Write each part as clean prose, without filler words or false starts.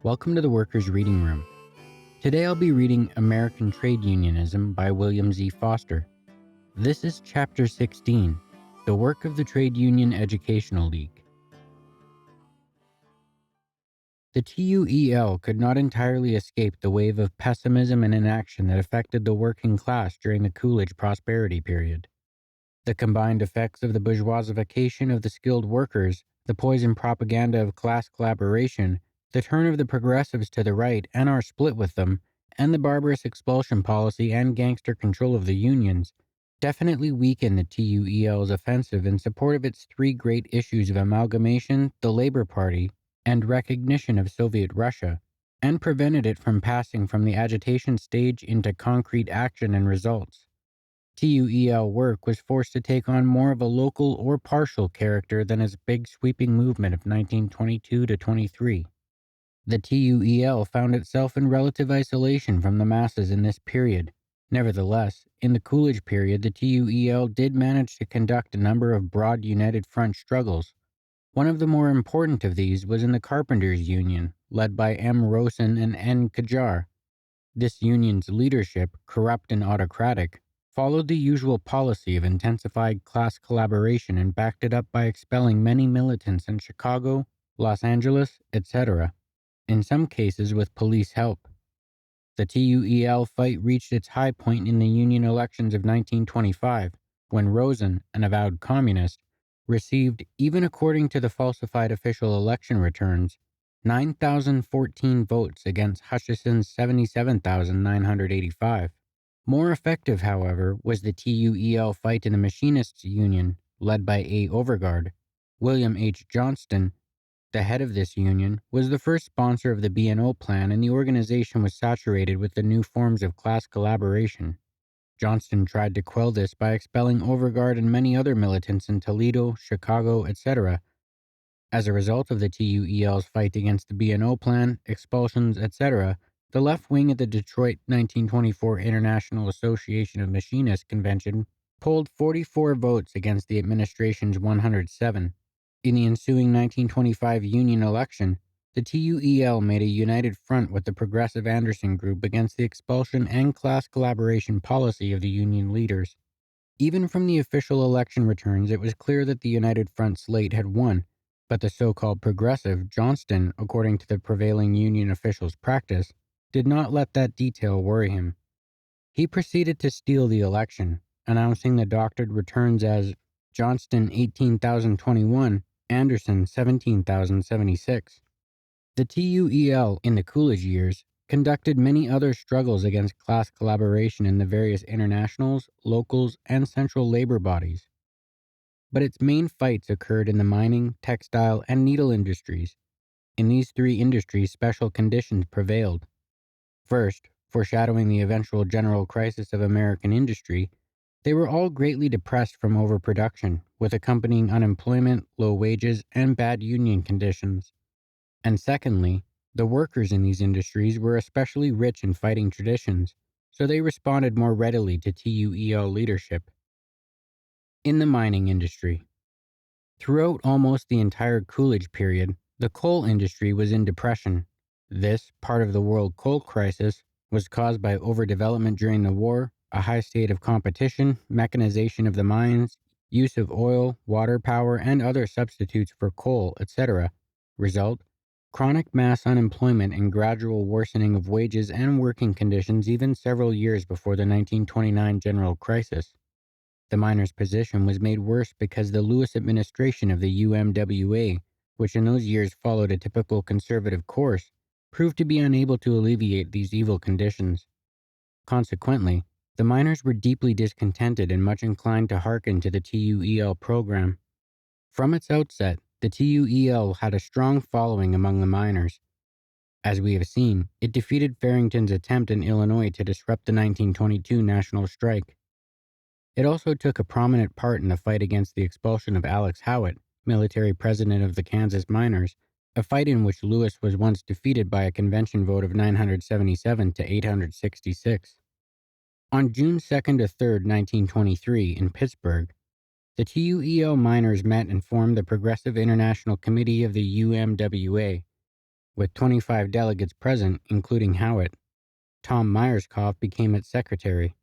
Welcome to the Workers' Reading Room. Today I'll be reading American Trade Unionism by William Z. Foster. This is Chapter 16, The Work of the Trade Union Educational League. The T.U.E.L. could not entirely escape the wave of pessimism and inaction that affected the working class during the Coolidge prosperity period. The combined effects of the bourgeoisification of the skilled workers, the poison propaganda of class collaboration, the turn of the progressives to the right and our split with them, and the barbarous expulsion policy and gangster control of the unions, definitely weakened the TUEL's offensive in support of its three great issues of amalgamation, the Labor Party, and recognition of Soviet Russia, and prevented it from passing from the agitation stage into concrete action and results. TUEL work was forced to take on more of a local or partial character than its big sweeping movement of 1922 to 23. The TUEL found itself in relative isolation from the masses in this period. Nevertheless, in the Coolidge period, the TUEL did manage to conduct a number of broad united front struggles. One of the more important of these was in the Carpenters' Union, led by M. Rosen and N. Kajar. This union's leadership, corrupt and autocratic, followed the usual policy of intensified class collaboration and backed it up by expelling many militants in Chicago, Los Angeles, etc., in some cases with police help. The TUEL fight reached its high point in the Union elections of 1925, when Rosen, an avowed communist, received, even according to the falsified official election returns, 9,014 votes against Hutchison's 77,985. More effective, however, was the TUEL fight in the Machinists' Union, led by A. Overgaard. William H. Johnston, the head of this union, was the first sponsor of the B&O Plan, and the organization was saturated with the new forms of class collaboration. Johnston tried to quell this by expelling Overgaard and many other militants in Toledo, Chicago, etc. As a result of the TUEL's fight against the B&O Plan, expulsions, etc., the left wing of the Detroit 1924 International Association of Machinists Convention polled 44 votes against the administration's 107. In the ensuing 1925 Union election, the TUEL made a united front with the Progressive Anderson Group against the expulsion and class collaboration policy of the Union leaders. Even from the official election returns, it was clear that the United Front slate had won, but the so-called progressive, Johnston, according to the prevailing Union officials' practice, did not let that detail worry him. He proceeded to steal the election, announcing the doctored returns as Johnston 18,021, Anderson 17,076. The TUEL, in the Coolidge years, conducted many other struggles against class collaboration in the various internationals, locals, and central labor bodies. But its main fights occurred in the mining, textile, and needle industries. In these three industries, special conditions prevailed. First, foreshadowing the eventual general crisis of American industry, they were all greatly depressed from overproduction, with accompanying unemployment, low wages, and bad union conditions. And secondly, the workers in these industries were especially rich in fighting traditions, so they responded more readily to TUEL leadership. In the mining industry, throughout almost the entire Coolidge period, the coal industry was in depression. This, part of the world coal crisis, was caused by overdevelopment during the war, a high state of competition, mechanization of the mines, use of oil, water power, and other substitutes for coal, etc. Result: chronic mass unemployment and gradual worsening of wages and working conditions even several years before the 1929 general crisis. The miners' position was made worse because the Lewis administration of the UMWA, which in those years followed a typical conservative course, proved to be unable to alleviate these evil conditions. Consequently, the miners were deeply discontented and much inclined to hearken to the TUEL program. From its outset, the TUEL had a strong following among the miners. As we have seen, it defeated Farrington's attempt in Illinois to disrupt the 1922 national strike. It also took a prominent part in the fight against the expulsion of Alex Howitt, military president of the Kansas miners, a fight in which Lewis was once defeated by a convention vote of 977 to 866. On June 2nd to 3rd, 1923, in Pittsburgh, the TUEL miners met and formed the Progressive International Committee of the UMWA. with 25 delegates present, including Howitt. Tom Myerscough became its secretary.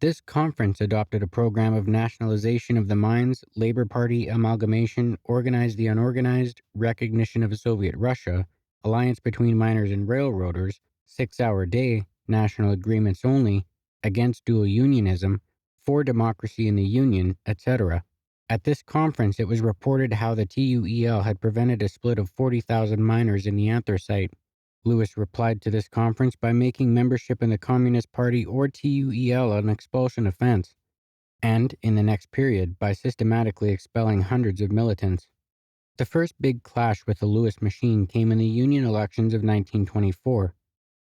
This conference adopted a program of nationalization of the mines, Labor Party amalgamation, organize the unorganized, recognition of Soviet Russia, alliance between miners and railroaders, 6-hour day, national agreements only, against dual unionism, for democracy in the Union, etc. At this conference, it was reported how the T.U.E.L had prevented a split of 40,000 miners in the anthracite. Lewis replied to this conference by making membership in the Communist Party or T.U.E.L an expulsion offense, and, in the next period, by systematically expelling hundreds of militants. The first big clash with the Lewis machine came in the Union elections of 1924.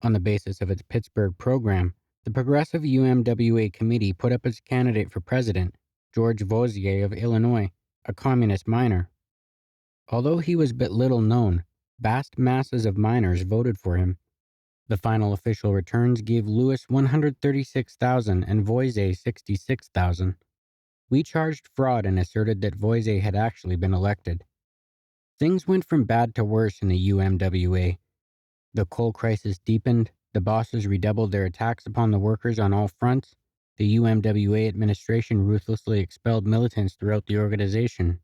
On the basis of its Pittsburgh program, the Progressive UMWA Committee put up its candidate for president, George Vozier of Illinois, a communist miner. Although he was but little known, vast masses of miners voted for him. The final official returns gave Lewis 136,000 and Voisier 66,000. We charged fraud and asserted that Voisier had actually been elected. Things went from bad to worse in the UMWA. The coal crisis deepened, the bosses redoubled their attacks upon the workers on all fronts, the UMWA administration ruthlessly expelled militants throughout the organization.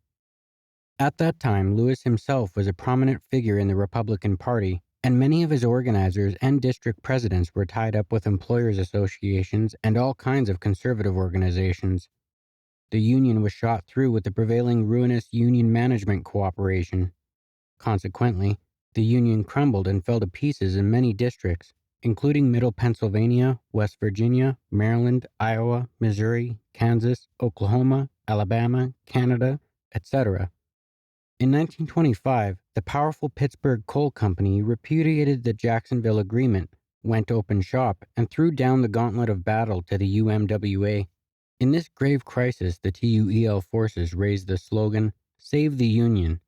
At that time, Lewis himself was a prominent figure in the Republican Party, and many of his organizers and district presidents were tied up with employers' associations and all kinds of conservative organizations. The Union was shot through with the prevailing ruinous Union management cooperation. Consequently, the Union crumbled and fell to pieces in many districts, including Middle Pennsylvania, West Virginia, Maryland, Iowa, Missouri, Kansas, Oklahoma, Alabama, Canada, etc. In 1925, the powerful Pittsburgh Coal Company repudiated the Jacksonville Agreement, went open shop, and threw down the gauntlet of battle to the UMWA. In this grave crisis, the T.U.E.L forces raised the slogan, "Save the Union."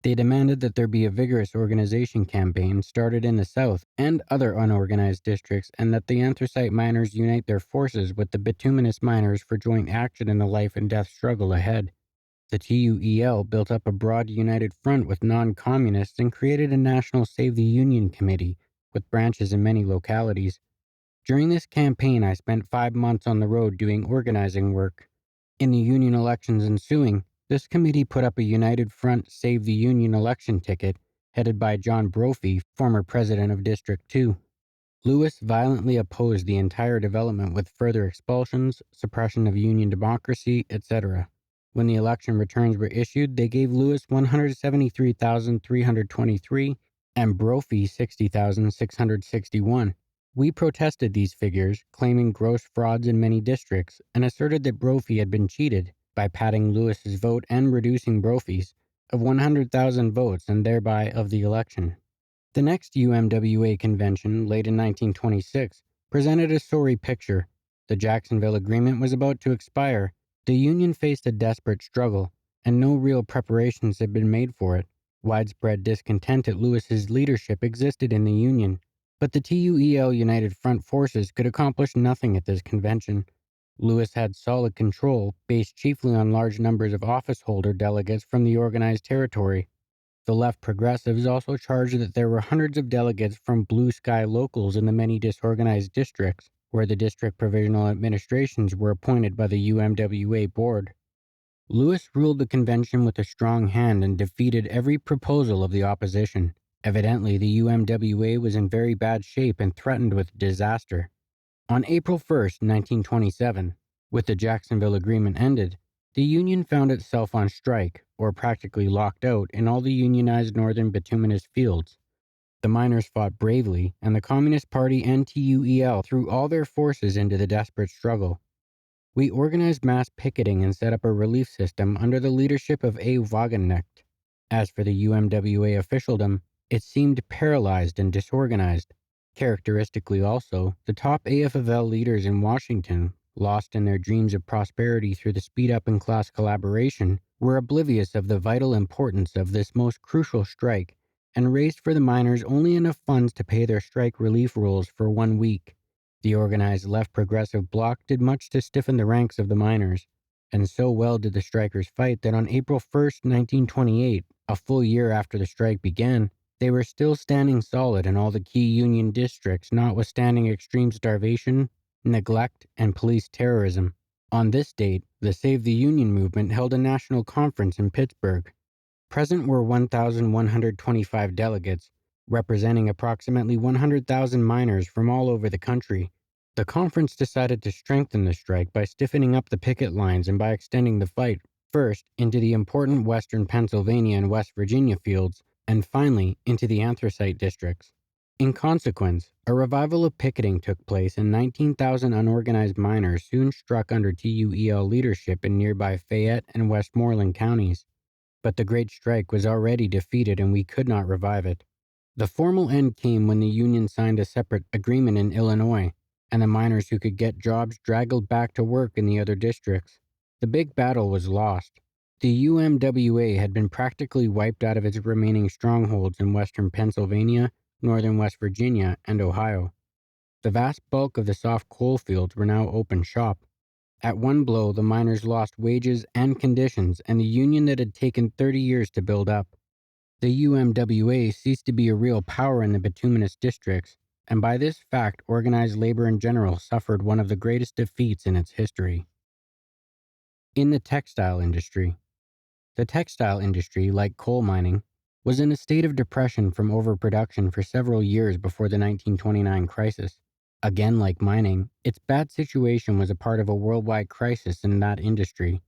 They demanded that there be a vigorous organization campaign started in the South and other unorganized districts, and that the anthracite miners unite their forces with the bituminous miners for joint action in the life and death struggle ahead. The T.U.E.L built up a broad united front with non-communists and created a national Save the Union committee with branches in many localities. During this campaign, I spent 5 months on the road doing organizing work. In the Union elections ensuing, this committee put up a United Front Save the Union election ticket, headed by John Brophy, former president of District 2. Lewis violently opposed the entire development with further expulsions, suppression of Union democracy, etc. When the election returns were issued, they gave Lewis 173,323 and Brophy 60,661. We protested these figures, claiming gross frauds in many districts, and asserted that Brophy had been cheated by padding Lewis's vote and reducing Brophy's of 100,000 votes and thereby of the election. The next UMWA convention, late in 1926, presented a sorry picture. The Jacksonville Agreement was about to expire. The Union faced a desperate struggle, and no real preparations had been made for it. Widespread discontent at Lewis's leadership existed in the Union, but the T.U.E.L United Front forces could accomplish nothing at this convention. Lewis had solid control, based chiefly on large numbers of office-holder delegates from the organized territory. The left progressives also charged that there were hundreds of delegates from blue sky locals in the many disorganized districts, where the district provisional administrations were appointed by the UMWA board. Lewis ruled the convention with a strong hand and defeated every proposal of the opposition. Evidently, the UMWA was in very bad shape and threatened with disaster. On April 1st, 1927, with the Jacksonville Agreement ended, the Union found itself on strike, or practically locked out, in all the unionized northern bituminous fields. The miners fought bravely, and the Communist Party and T.U.E.L threw all their forces into the desperate struggle. We organized mass picketing and set up a relief system under the leadership of A. Wagenknecht. As for the UMWA officialdom, it seemed paralyzed and disorganized. Characteristically also, the top AFL leaders in Washington, lost in their dreams of prosperity through the speed-up in class collaboration, were oblivious of the vital importance of this most crucial strike, and raised for the miners only enough funds to pay their strike relief rolls for 1 week. The organized left progressive bloc did much to stiffen the ranks of the miners, and so well did the strikers fight that on April 1st, 1928, a full year after the strike began, They were still standing solid in all the key Union districts, notwithstanding extreme starvation, neglect, and police terrorism. On this date, the Save the Union movement held a national conference in Pittsburgh. Present were 1,125 delegates, representing approximately 100,000 miners from all over the country. The conference decided to strengthen the strike by stiffening up the picket lines and by extending the fight, first into the important western Pennsylvania and West Virginia fields, and finally into the anthracite districts. In consequence, a revival of picketing took place, and 19,000 unorganized miners soon struck under T.U.E.L leadership in nearby Fayette and Westmoreland counties. But the Great Strike was already defeated, and we could not revive it. The formal end came when the Union signed a separate agreement in Illinois, and the miners who could get jobs draggled back to work in the other districts. The big battle was lost. The UMWA had been practically wiped out of its remaining strongholds in western Pennsylvania, northern West Virginia, and Ohio. The vast bulk of the soft coal fields were now open shop. At one blow, the miners lost wages and conditions, and the union that had taken 30 years to build up. The UMWA ceased to be a real power in the bituminous districts, and by this fact, organized labor in general suffered one of the greatest defeats in its history. In the textile industry. The textile industry, like coal mining, was in a state of depression from overproduction for several years before the 1929 crisis. Again, like mining, its bad situation was a part of a worldwide crisis in that industry.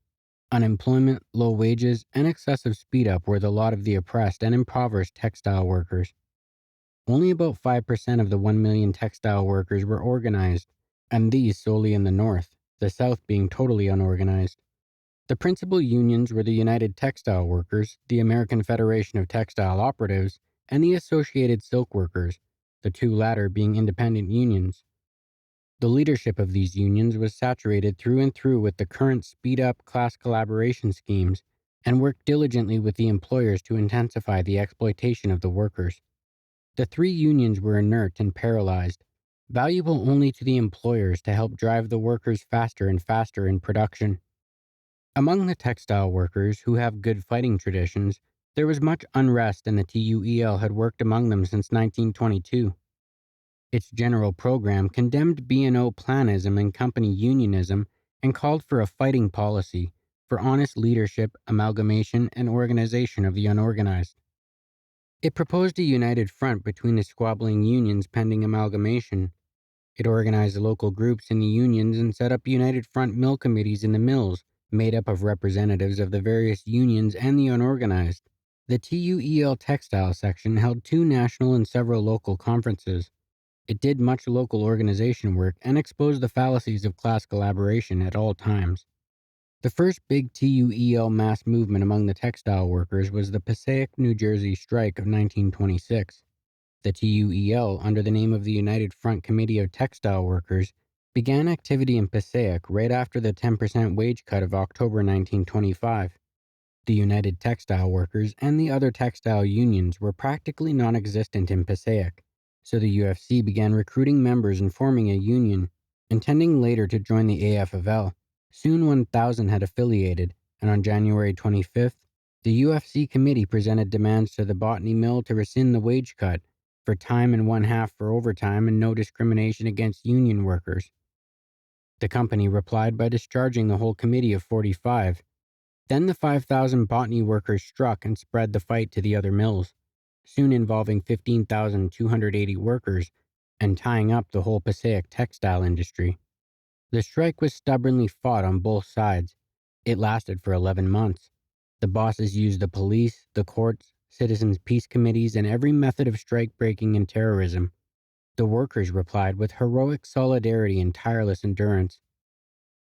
Unemployment, low wages, and excessive speed-up were the lot of the oppressed and impoverished textile workers. Only about 5% of the 1 million textile workers were organized, and these solely in the North, the South being totally unorganized. The principal unions were the United Textile Workers, the American Federation of Textile Operatives, and the Associated Silk Workers, the two latter being independent unions. The leadership of these unions was saturated through and through with the current speed-up class collaboration schemes and worked diligently with the employers to intensify the exploitation of the workers. The three unions were inert and paralyzed, valuable only to the employers to help drive the workers faster and faster in production. Among the textile workers, who have good fighting traditions, there was much unrest, and the T.U.E.L had worked among them since 1922. Its general program condemned B&O planism and company unionism and called for a fighting policy, for honest leadership, amalgamation, and organization of the unorganized. It proposed a united front between the squabbling unions pending amalgamation. It organized local groups in the unions and set up united front mill committees in the mills, made up of representatives of the various unions and the unorganized. The T.U.E.L textile section held 2 national and several local conferences. It did much local organization work and exposed the fallacies of class collaboration at all times. The first big T.U.E.L mass movement among the textile workers was the Passaic, New Jersey strike of 1926. The T.U.E.L, under the name of the United Front Committee of Textile Workers, began activity in Passaic right after the 10% wage cut of October 1925. The United Textile Workers and the other textile unions were practically non-existent in Passaic, so the UFC began recruiting members and forming a union, intending later to join the AFL. Soon 1,000 had affiliated, and on January 25th, the UFC committee presented demands to the Botany Mill to rescind the wage cut, for time and 1/2 for overtime and no discrimination against union workers. The company replied by discharging the whole committee of 45. Then the 5,000 botany workers struck and spread the fight to the other mills, soon involving 15,280 workers and tying up the whole Passaic textile industry. The strike was stubbornly fought on both sides. It lasted for 11 months. The bosses used the police, the courts, citizens' peace committees, and every method of strike breaking and terrorism. The workers replied with heroic solidarity and tireless endurance.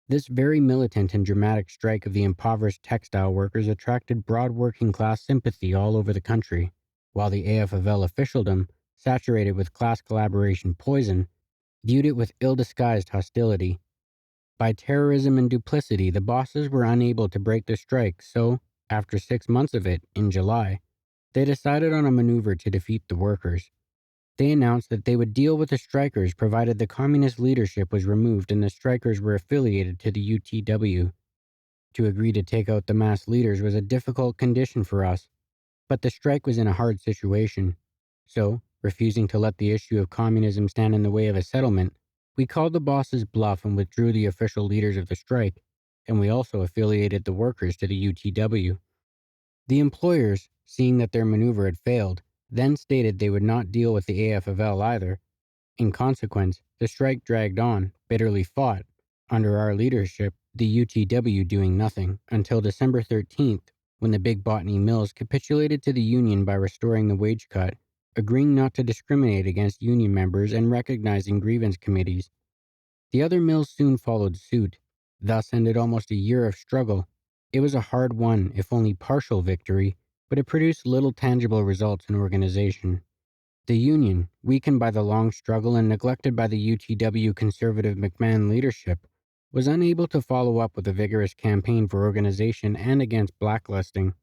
This very militant and dramatic strike of the impoverished textile workers attracted broad working class sympathy all over the country, while the AFL officialdom, saturated with class collaboration poison, viewed it with ill-disguised hostility. By terrorism and duplicity, the bosses were unable to break the strike, so, after 6 months of it, in July, they decided on a maneuver to defeat the workers. They announced that they would deal with the strikers provided the communist leadership was removed and the strikers were affiliated to the UTW. To agree to take out the mass leaders was a difficult condition for us, but the strike was in a hard situation. So, refusing to let the issue of communism stand in the way of a settlement, we called the bosses bluff and withdrew the official leaders of the strike, and we also affiliated the workers to the UTW. The employers, seeing that their maneuver had failed, then stated they would not deal with the AFL either. In consequence, the strike dragged on, bitterly fought, under our leadership, the UTW doing nothing, until December 13th, when the big Botany Mills capitulated to the union by restoring the wage cut, agreeing not to discriminate against union members and recognizing grievance committees. The other mills soon followed suit. Thus ended almost a year of struggle. It was a hard won, if only partial victory, but it produced little tangible results in organization. The Union, weakened by the long struggle and neglected by the UTW conservative McMahon leadership, was unable to follow up with a vigorous campaign for organization and against blacklisting.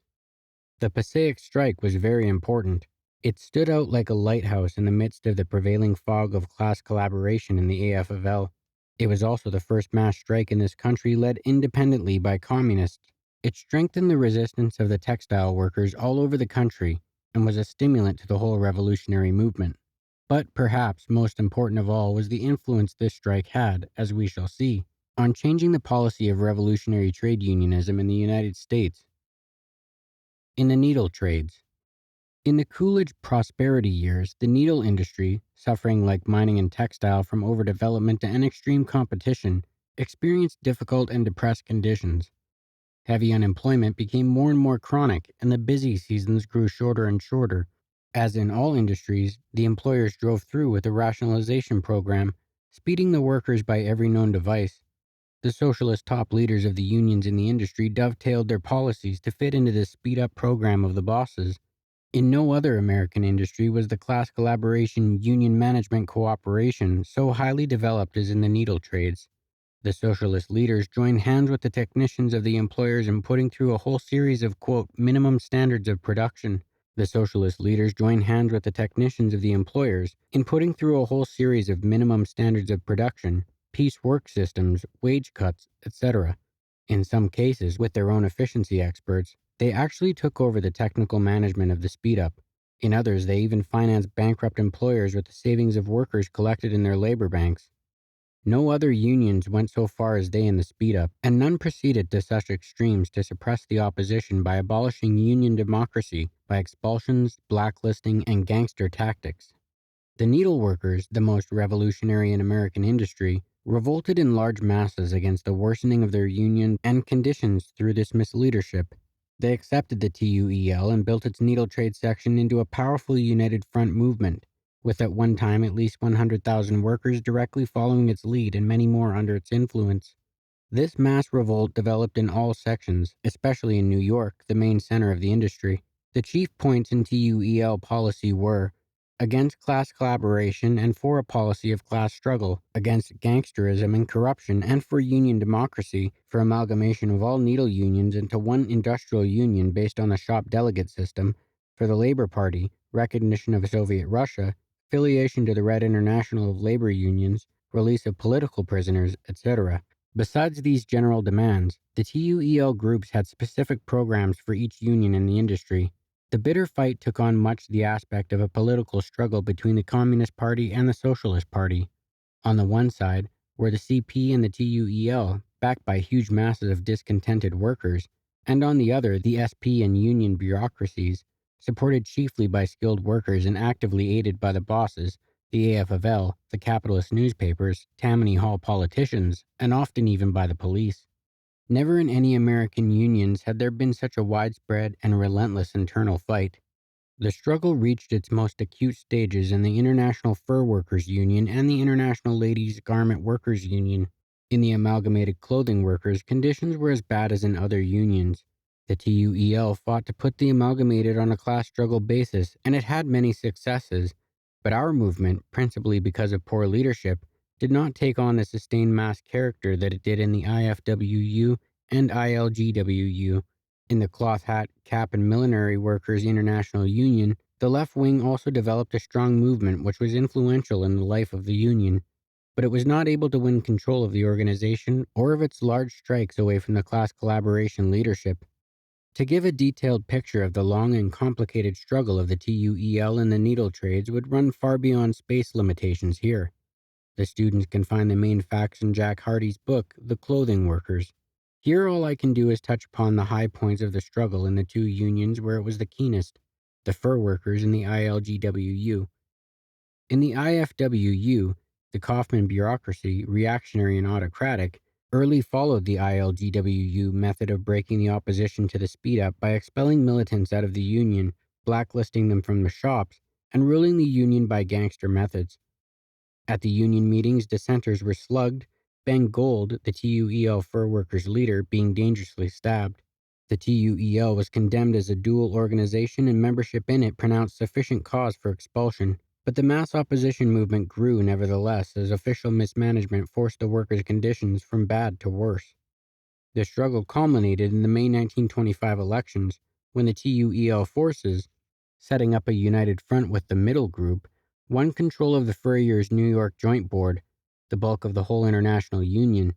The Passaic strike was very important. It stood out like a lighthouse in the midst of the prevailing fog of class collaboration in the AFL. It was also the first mass strike in this country led independently by communists. It strengthened the resistance of the textile workers all over the country and was a stimulant to the whole revolutionary movement. But perhaps most important of all was the influence this strike had, as we shall see, on changing the policy of revolutionary trade unionism in the United States. In the needle trades. In the Coolidge prosperity years, the needle industry, suffering like mining and textile from overdevelopment and extreme competition, experienced difficult and depressed conditions. Heavy unemployment became more and more chronic, and the busy seasons grew shorter and shorter. As in all industries, the employers drove through with a rationalization program, speeding the workers by every known device. The socialist top leaders of the unions in the industry dovetailed their policies to fit into this speed up program of the bosses. In no other American industry was the class collaboration union management cooperation so highly developed as in the needle trades. The socialist leaders joined hands with the technicians of the employers in putting through a whole series of, quote, minimum standards of production. The socialist leaders joined hands with the technicians of the employers in putting through a whole series of minimum standards of production, piece work systems, wage cuts, etc. In some cases, with their own efficiency experts, they actually took over the technical management of the speed up. In others, they even financed bankrupt employers with the savings of workers collected in their labor banks. No other unions went so far as they in the speed up, and none proceeded to such extremes to suppress the opposition by abolishing union democracy by expulsions, blacklisting, and gangster tactics. The needle workers, the most revolutionary in American industry, revolted in large masses against the worsening of their union and conditions through this misleadership. They accepted the T.U.E.L. and built its needle trade section into a powerful united front movement, with at one time at least 100,000 workers directly following its lead and many more under its influence. This mass revolt developed in all sections, especially in New York, the main center of the industry. The chief points in T.U.E.L. policy were against class collaboration and for a policy of class struggle, against gangsterism and corruption, and for union democracy, for amalgamation of all needle unions into one industrial union based on the shop delegate system, for the Labor Party, recognition of Soviet Russia, affiliation to the Red International of Labor Unions, release of political prisoners, etc. Besides these general demands, the T.U.E.L. groups had specific programs for each union in the industry. The bitter fight took on much the aspect of a political struggle between the Communist Party and the Socialist Party. On the one side were the CP and the T.U.E.L., backed by huge masses of discontented workers, and on the other the SP and union bureaucracies, supported chiefly by skilled workers and actively aided by the bosses, the AFL, the capitalist newspapers, Tammany Hall politicians, and often even by the police. Never in any American unions had there been such a widespread and relentless internal fight. The struggle reached its most acute stages in the International Fur Workers Union and the International Ladies Garment Workers Union. In the Amalgamated Clothing Workers, conditions were as bad as in other unions. The T.U.E.L. fought to put the Amalgamated on a class struggle basis, and it had many successes. But our movement, principally because of poor leadership, did not take on the sustained mass character that it did in the IFWU and ILGWU. In the Cloth Hat, Cap, and Millinery Workers International Union, the left wing also developed a strong movement which was influential in the life of the union, but it was not able to win control of the organization or of its large strikes away from the class collaboration leadership. To give a detailed picture of the long and complicated struggle of the TUEL and the needle trades would run far beyond space limitations here. The students can find the main facts in Jack Hardy's book, The Clothing Workers. Here, all I can do is touch upon the high points of the struggle in the two unions where it was the keenest, the fur workers and the ILGWU. In the IFWU, the Kaufman bureaucracy, reactionary and autocratic, early followed the ILGWU method of breaking the opposition to the speed up by expelling militants out of the union, blacklisting them from the shops, and ruling the union by gangster methods. At the union meetings, dissenters were slugged, Ben Gold, the TUEL fur workers' leader, being dangerously stabbed. The TUEL was condemned as a dual organization and membership in it pronounced sufficient cause for expulsion, but the mass opposition movement grew nevertheless as official mismanagement forced the workers' conditions from bad to worse. The struggle culminated in the May 1925 elections when the TUEL forces, setting up a united front with the Middle Group, won control of the Furriers' New York Joint Board, the bulk of the whole international union.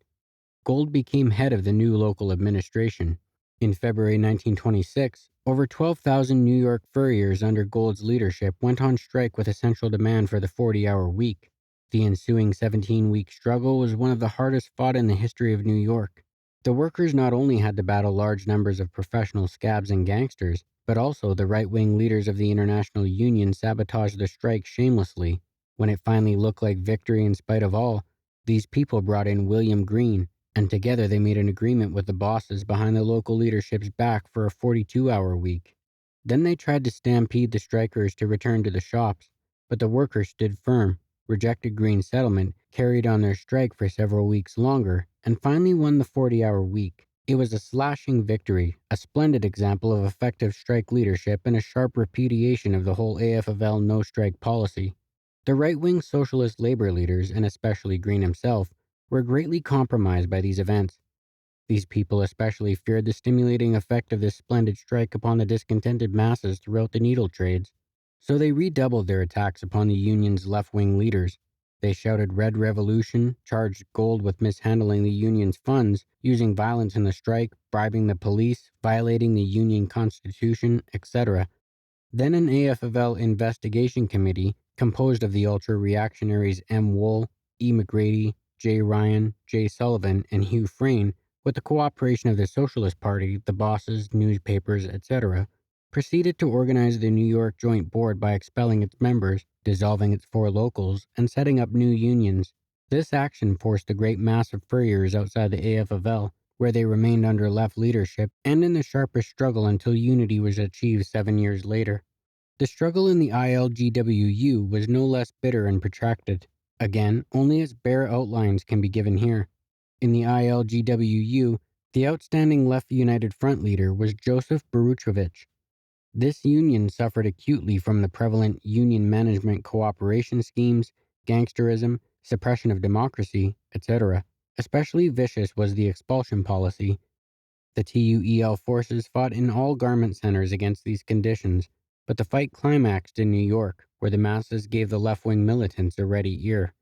Gold became head of the new local administration. In February 1926, over 12,000 New York furriers under Gold's leadership went on strike with a central demand for the 40-hour week. The ensuing 17-week struggle was one of the hardest fought in the history of New York. The workers not only had to battle large numbers of professional scabs and gangsters, but also the right-wing leaders of the International Union sabotaged the strike shamelessly. When it finally looked like victory in spite of all, these people brought in William Green, and together they made an agreement with the bosses behind the local leadership's back for a 42-hour week. Then they tried to stampede the strikers to return to the shops, but the workers stood firm, rejected Green's settlement, carried on their strike for several weeks longer, and finally won the 40-hour week. It was a slashing victory, a splendid example of effective strike leadership and a sharp repudiation of the whole AFL no-strike policy. The right-wing socialist labor leaders, and especially Green himself, were greatly compromised by these events. These people especially feared the stimulating effect of this splendid strike upon the discontented masses throughout the needle trades. So they redoubled their attacks upon the union's left-wing leaders. They shouted Red Revolution, charged Gold with mishandling the union's funds, using violence in the strike, bribing the police, violating the union constitution, etc. Then an AFL investigation committee, composed of the ultra-reactionaries M. Wool, E. McGrady, J. Ryan, J. Sullivan, and Hugh Frayne, with the cooperation of the Socialist Party, the bosses, newspapers, etc., proceeded to organize the New York Joint Board by expelling its members, dissolving its 4 locals, and setting up new unions. This action forced the great mass of furriers outside the AFL, where they remained under left leadership and in the sharpest struggle until unity was achieved 7 years later. The struggle in the ILGWU was no less bitter and protracted. Again, only its bare outlines can be given here. In the ILGWU, the outstanding Left United Front leader was Joseph Baruchevich. This union suffered acutely from the prevalent union management cooperation schemes, gangsterism, suppression of democracy, etc. Especially vicious was the expulsion policy. The TUEL forces fought in all garment centers against these conditions, but the fight climaxed in New York, where the masses gave the left-wing militants a ready ear.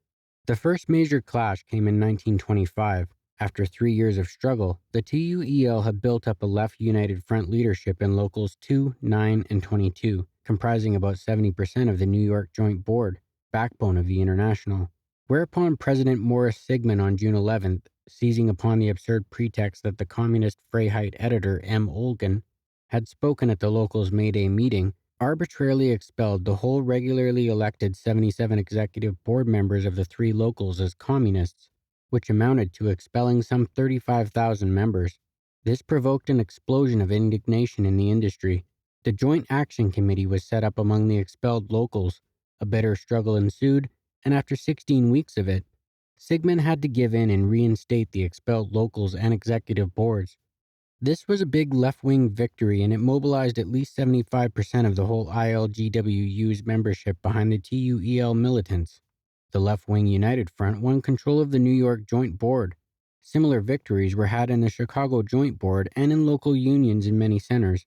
The first major clash came in 1925. After 3 years of struggle, the TUEL had built up a left united front leadership in locals 2, 9, and 22, comprising about 70% of the New York Joint Board, backbone of the International. Whereupon President Morris Sigmund on June 11th, seizing upon the absurd pretext that the communist Freiheit editor M. Olgan had spoken at the locals' May Day meeting, arbitrarily expelled the whole regularly elected 77 executive board members of the 3 locals as communists, which amounted to expelling some 35,000 members. This provoked an explosion of indignation in the industry. The Joint Action Committee was set up among the expelled locals. A bitter struggle ensued, and after 16 weeks of it, Sigmund had to give in and reinstate the expelled locals and executive boards. This was a big left-wing victory, and it mobilized at least 75% of the whole ILGWU's membership behind the TUEL militants. The left-wing United Front won control of the New York Joint Board. Similar victories were had in the Chicago Joint Board and in local unions in many centers.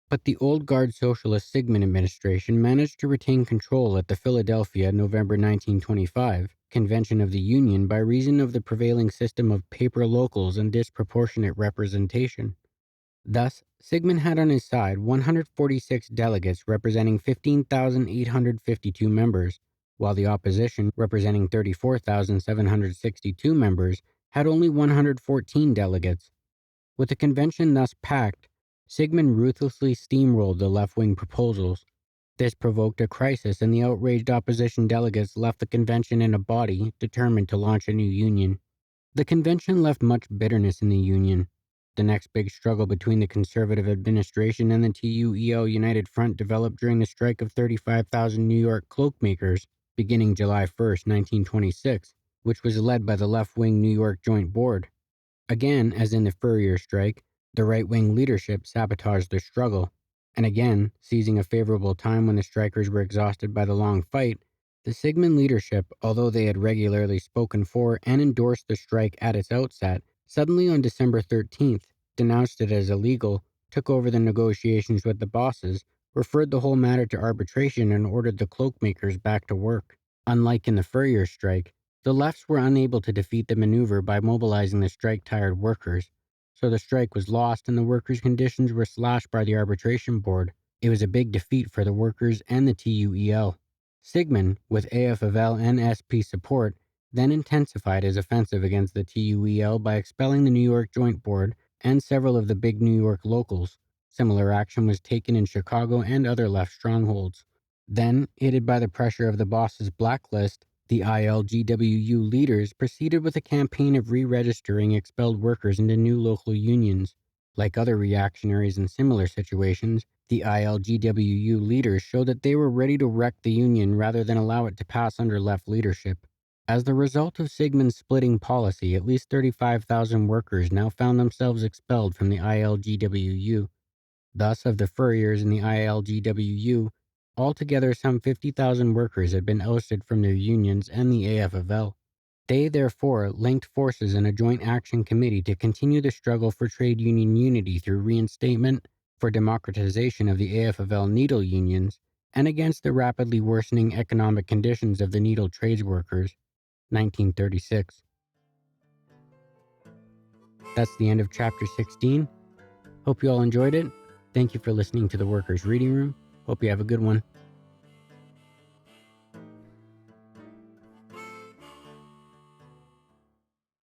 But the old guard socialist Sigmund administration managed to retain control at the Philadelphia, November 1925, convention of the Union by reason of the prevailing system of paper locals and disproportionate representation. Thus, Sigmund had on his side 146 delegates representing 15,852 members, while the opposition, representing 34,762 members, had only 114 delegates. With the convention thus packed, Sigmund ruthlessly steamrolled the left-wing proposals. This provoked a crisis, and the outraged opposition delegates left the convention in a body determined to launch a new union. The convention left much bitterness in the Union. The next big struggle between the conservative administration and the T.U.E.L. United Front developed during the strike of 35,000 New York cloakmakers, beginning July 1st, 1926, which was led by the left-wing New York Joint Board. Again, as in the Furrier strike, the right-wing leadership sabotaged the struggle, and again, seizing a favorable time when the strikers were exhausted by the long fight, the Sigmund leadership, although they had regularly spoken for and endorsed the strike at its outset, suddenly on December 13th denounced it as illegal, took over the negotiations with the bosses, referred the whole matter to arbitration, and ordered the cloakmakers back to work. Unlike in the Furrier strike, the lefts were unable to defeat the maneuver by mobilizing the strike-tired workers, so the strike was lost and the workers' conditions were slashed by the arbitration board. It was a big defeat for the workers and the T.U.E.L. Sigmund, with AFL and SP support, then intensified his offensive against the T.U.E.L. by expelling the New York Joint Board and several of the big New York locals. Similar action was taken in Chicago and other left strongholds. Then, aided by the pressure of the boss's blacklist, the ILGWU leaders proceeded with a campaign of re-registering expelled workers into new local unions. Like other reactionaries in similar situations, the ILGWU leaders showed that they were ready to wreck the union rather than allow it to pass under left leadership. As the result of Sigmund's splitting policy, at least 35,000 workers now found themselves expelled from the ILGWU. Thus, of the furriers in the ILGWU, altogether some 50,000 workers had been ousted from their unions and the AFL. They, therefore, linked forces in a joint action committee to continue the struggle for trade union unity through reinstatement, for democratization of the AFL needle unions, and against the rapidly worsening economic conditions of the needle trades workers. 1936. That's the end of chapter 16. Hope you all enjoyed it. Thank you for listening to the Workers' Reading Room. Hope you have a good one.